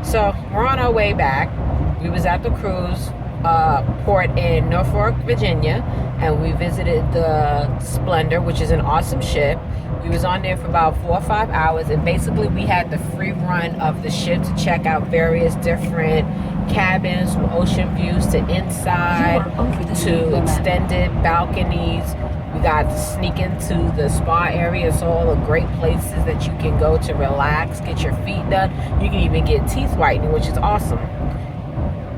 So we're on our way back. We was at the cruise port in Norfolk, Virginia, and we visited the Splendor, which is an awesome ship. We was on there for about 4 or 5 hours, and basically we had the free run of the ship to check out various different cabins, from ocean views to inside to extended balconies. We got to sneak into the spa area. So all the great places that you can go to relax, get your feet done. You can even get teeth whitening, which is awesome.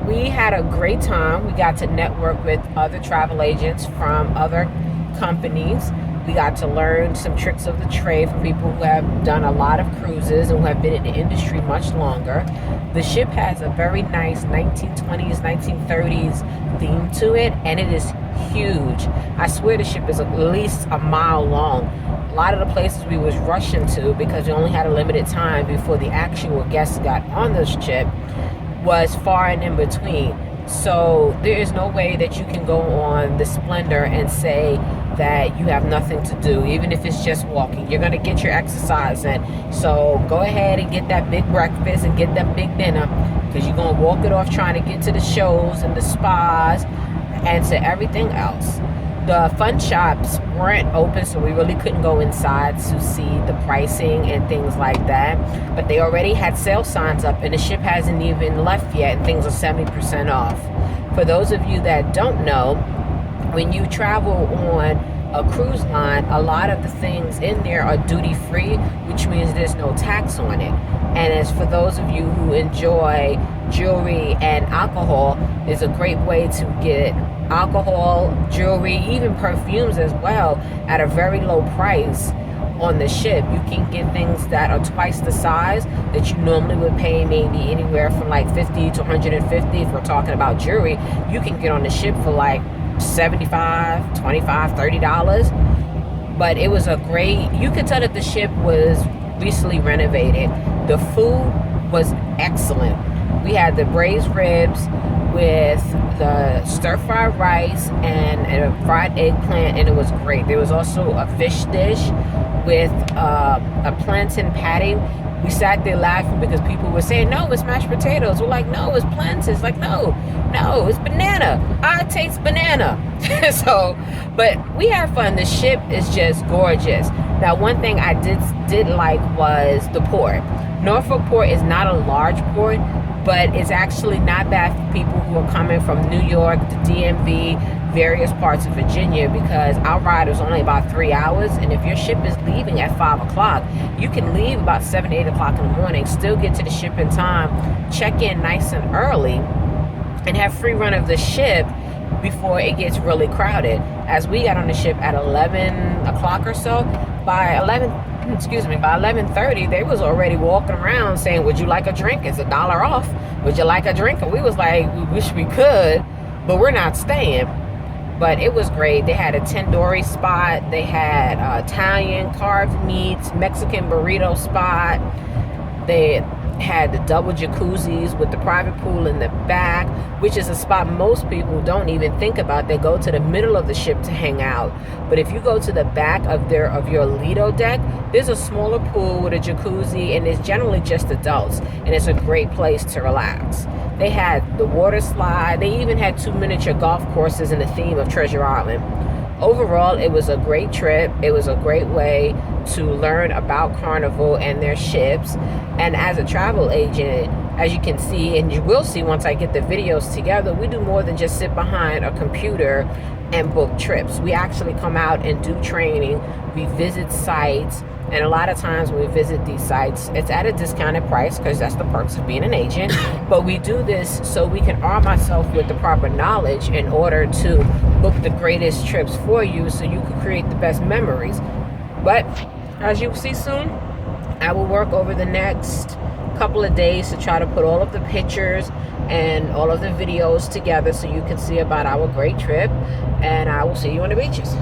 We had a great time. We got to network with other travel agents from other companies. We got to learn some tricks of the trade from people who have done a lot of cruises and who have been in the industry much longer. The ship has a very nice 1920s, 1930s theme to it, and it is huge. I swear the ship is at least a mile long. A lot of the places we was rushing to, because we only had a limited time before the actual guests got on the ship, was far and in between. So there is no way that you can go on the Splendor and say that you have nothing to do, even if it's just walking. You're going to get your exercise in. So go ahead and get that big breakfast and get that big dinner, because you're going to walk it off trying to get to the shows and the spas and to everything else. The fun shops weren't open, so we really couldn't go inside to see the pricing and things like that. But they already had sale signs up, and the ship hasn't even left yet, and things are 70% off. For those of you that don't know, when you travel on a cruise line, a lot of the things in there are duty free, which means there's no tax on it. And as for those of you who enjoy jewelry and alcohol, is a great way to get alcohol, jewelry, even perfumes as well at a very low price on the ship. You can get things that are twice the size that you normally would pay, maybe anywhere from like 50 to 150. If we're talking about jewelry, you can get on the ship for like 75, 25, $30. But it was a great, you could tell that the ship was recently renovated. The food was excellent. We had the braised ribs with the stir-fried rice and a fried eggplant, and it was great. There was also a fish dish with a plantain patty. We sat there laughing because people were saying, no, it's mashed potatoes. We're like, no, it's plantains. It's like, no, it's banana. I taste banana. So, but we had fun. The ship is just gorgeous. Now, one thing I did like was the port. Norfolk Port is not a large port, but it's actually not bad for people who are coming from New York, the DMV, various parts of Virginia, because our ride was only about 3 hours. And if your ship is leaving at 5 o'clock, you can leave about 7, 8 o'clock in the morning, still get to the ship in time, check in nice and early, and have free run of the ship before it gets really crowded. As we got on the ship at 11 o'clock or so, by 11:30, they was already walking around saying, would you like a drink? It's $1 off. Would you like a drink? And we was like, we wish we could, but we're not staying. But it was great. They had a tandoori spot. They had Italian carved meats, Mexican burrito spot. They had the double jacuzzis with the private pool in the back, which is a spot most people don't even think about. They go to the middle of the ship to hang out. But if you go to the back of your Lido deck, there's a smaller pool with a jacuzzi, and it's generally just adults, and it's a great place to relax. They had the water slide. They even had 2 miniature golf courses in the theme of Treasure Island. Overall, it was a great trip. It was a great way to learn about Carnival and their ships. And as a travel agent, as you can see, and you will see once I get the videos together, we do more than just sit behind a computer and book trips. We actually come out and do training. We visit sites. And a lot of times when we visit these sites, it's at a discounted price, because that's the perks of being an agent. But we do this so we can arm ourselves with the proper knowledge in order to book the greatest trips for you, so you can create the best memories. But as you'll see soon, I will work over the next couple of days to try to put all of the pictures and all of the videos together so you can see about our great trip. And I will see you on the beaches.